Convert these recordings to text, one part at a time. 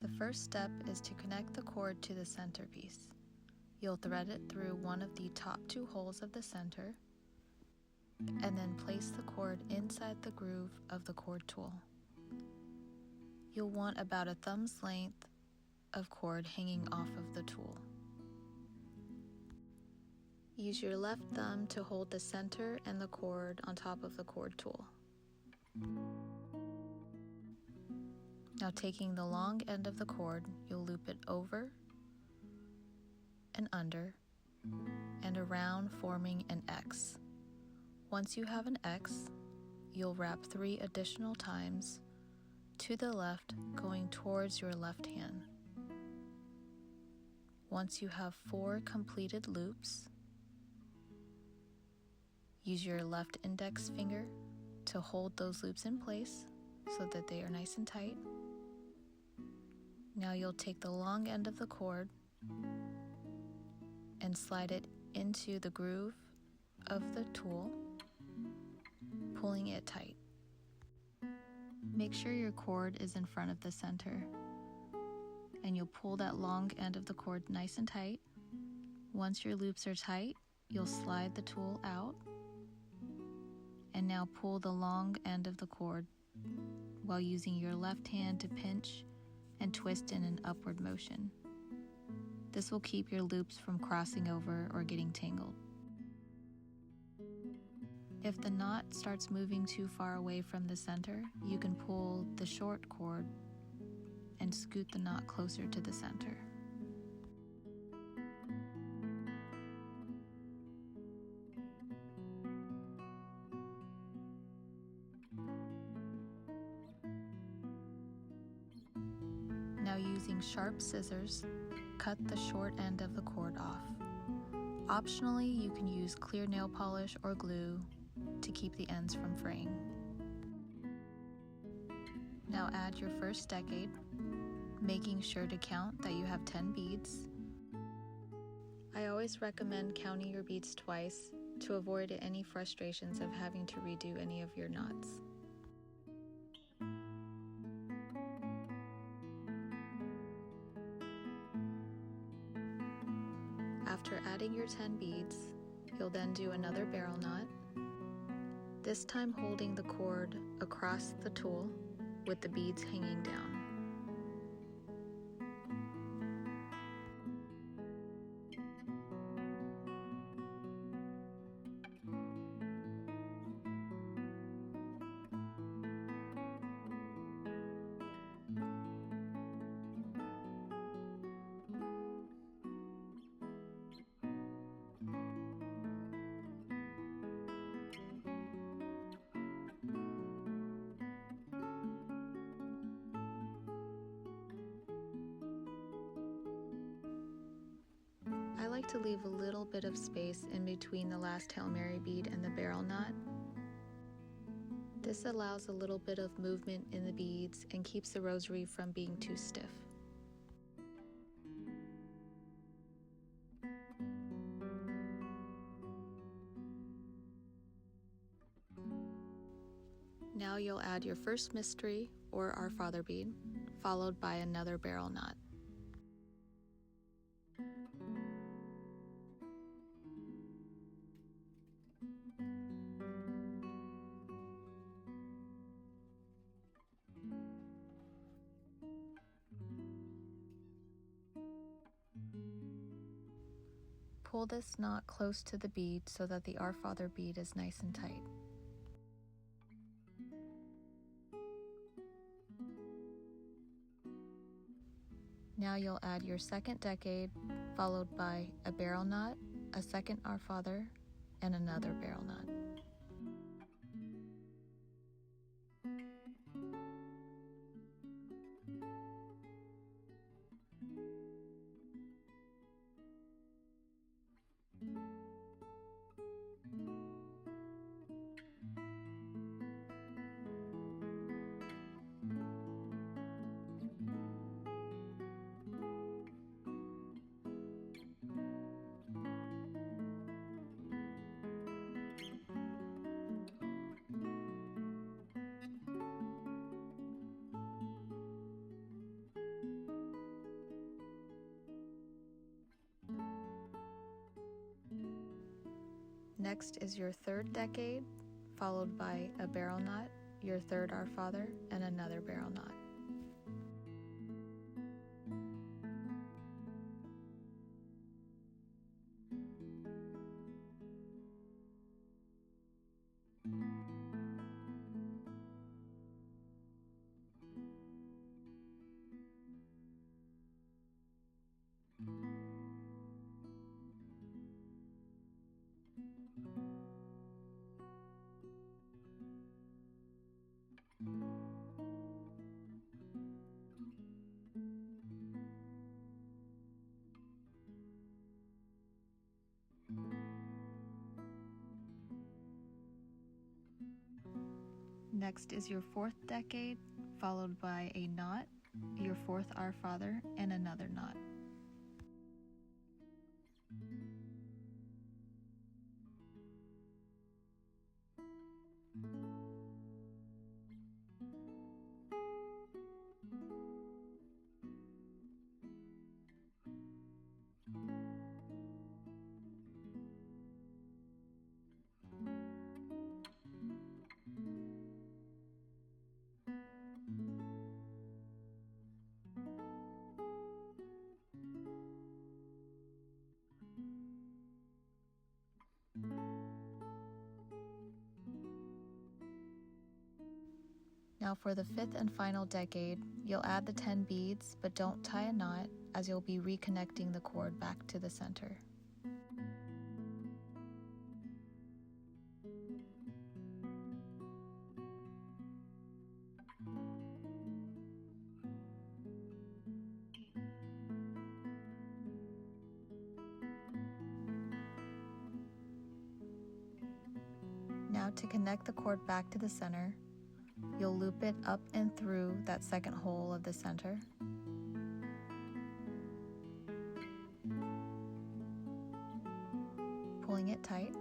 The first step is to connect the cord to the centerpiece. You'll thread it through one of the top 2 holes of the center, and then place the cord inside the groove of the cord tool. You'll want about a thumb's length of cord hanging off of the tool. Use your left thumb to hold the center and the cord on top of the cord tool. Now, taking the long end of the cord, you'll loop it over and under and around, forming an X. Once you have an X, you'll wrap 3 additional times to the left, going towards your left hand. Once you have 4 completed loops, use your left index finger to hold those loops in place so that they are nice and tight. Now you'll take the long end of the cord and slide it into the groove of the tool, pulling it tight. Make sure your cord is in front of the center, and you'll pull that long end of the cord nice and tight. Once your loops are tight, you'll slide the tool out, and now pull the long end of the cord while using your left hand to pinch and twist in an upward motion. This will keep your loops from crossing over or getting tangled. If the knot starts moving too far away from the center, you can pull the short cord and scoot the knot closer to the center. Now, using sharp scissors, cut the short end of the cord off. Optionally, you can use clear nail polish or glue to keep the ends from fraying. Now add your first decade, making sure to count that you have 10 beads. I always recommend counting your beads twice to avoid any frustrations of having to redo any of your knots. After adding your 10 beads, you'll then do another barrel knot, this time holding the cord across the tool with the beads hanging down. I like to leave a little bit of space in between the last Hail Mary bead and the barrel knot. This allows a little bit of movement in the beads and keeps the rosary from being too stiff. Now you'll add your first mystery or Our Father bead, followed by another barrel knot. Pull this knot close to the bead so that the Our Father bead is nice and tight. Now you'll add your second decade, followed by a barrel knot, a second Our Father, and another barrel knot. Next is your third decade, followed by a barrel knot, your third Our Father, and another barrel knot. Next is your fourth decade, followed by a knot, your fourth Our Father, and another knot. Now for the fifth and final decade, you'll add the 10 beads, but don't tie a knot, as you'll be reconnecting the cord back to the center. Now to connect the cord back to the center, you'll loop it up and through that second hole of the center. Pulling it tight.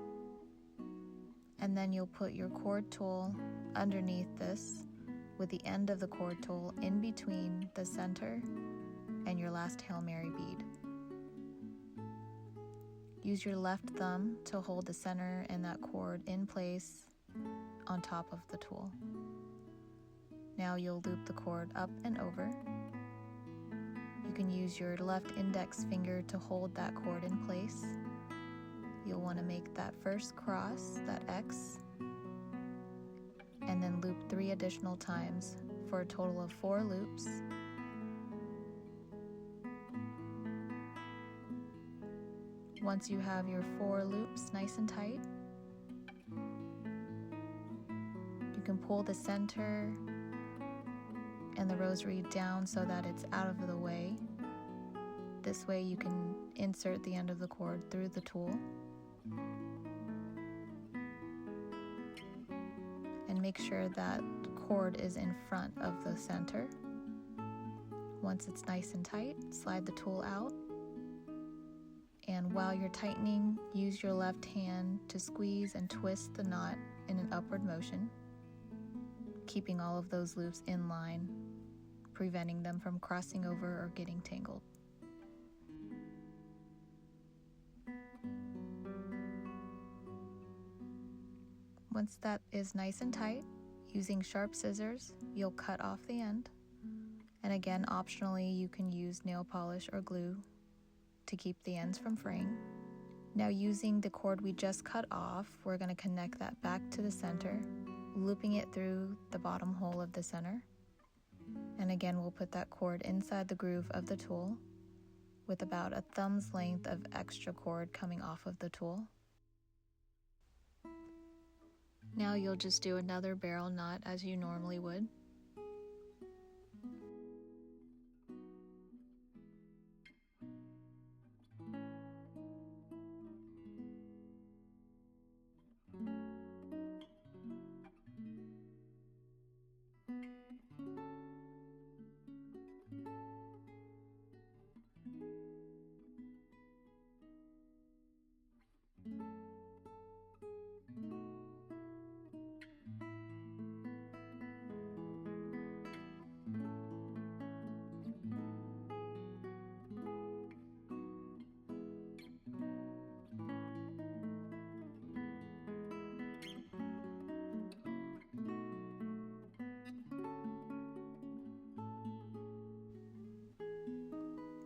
And then you'll put your cord tool underneath this with the end of the cord tool in between the center and your last Hail Mary bead. Use your left thumb to hold the center and that cord in place on top of the tool. Now you'll loop the cord up and over. You can use your left index finger to hold that cord in place. You'll want to make that first cross, that X, and then loop 3 additional times for a total of 4 loops. Once you have your 4 loops nice and tight, you can pull the center and the rosary down so that it's out of the way. This way you can insert the end of the cord through the tool. And make sure that the cord is in front of the center. Once it's nice and tight, slide the tool out. And while you're tightening, use your left hand to squeeze and twist the knot in an upward motion, keeping all of those loops in line, preventing them from crossing over or getting tangled. Once that is nice and tight, using sharp scissors, you'll cut off the end. And again, optionally, you can use nail polish or glue to keep the ends from fraying. Now using the cord we just cut off, we're going to connect that back to the center, looping it through the bottom hole of the center. And again, we'll put that cord inside the groove of the tool with about a thumb's length of extra cord coming off of the tool. Now you'll just do another barrel knot as you normally would.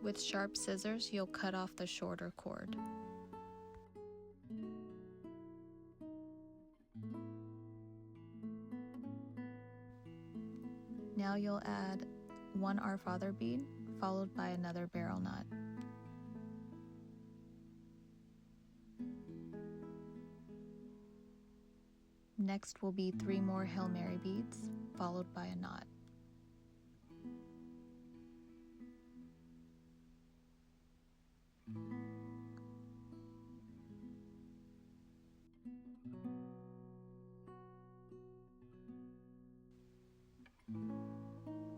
With sharp scissors, you'll cut off the shorter cord. Now you'll add one Our Father bead, followed by another beryl knot. Next will be 3 more Hail Mary beads, followed by a knot.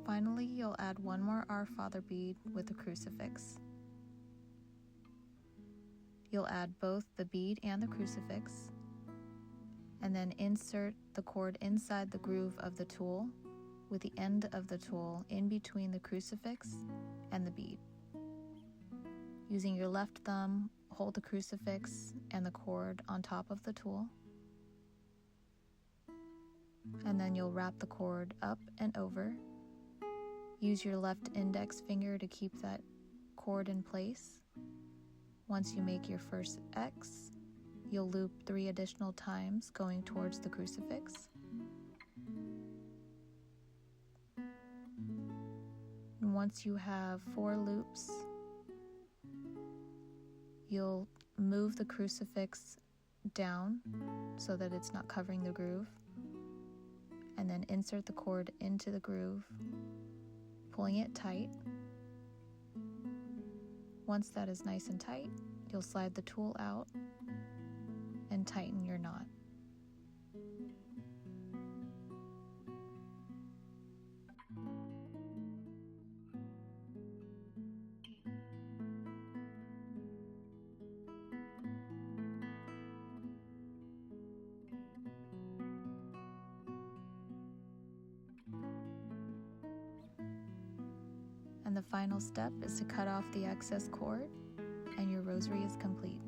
Finally, you'll add 1 more Our Father bead with a crucifix. You'll add both the bead and the crucifix, and then insert the cord inside the groove of the tool with the end of the tool in between the crucifix and the bead. Using your left thumb, hold the crucifix and the cord on top of the tool, and then you'll wrap the cord up and over. Use your left index finger to keep that cord in place. Once you make your first X, you'll loop 3 additional times going towards the crucifix. And once you have 4 loops, you'll move the crucifix down so that it's not covering the groove, and then insert the cord into the groove, pulling it tight. Once that is nice and tight, you'll slide the tool out and tighten your knot. And the final step is to cut off the excess cord, and your rosary is complete.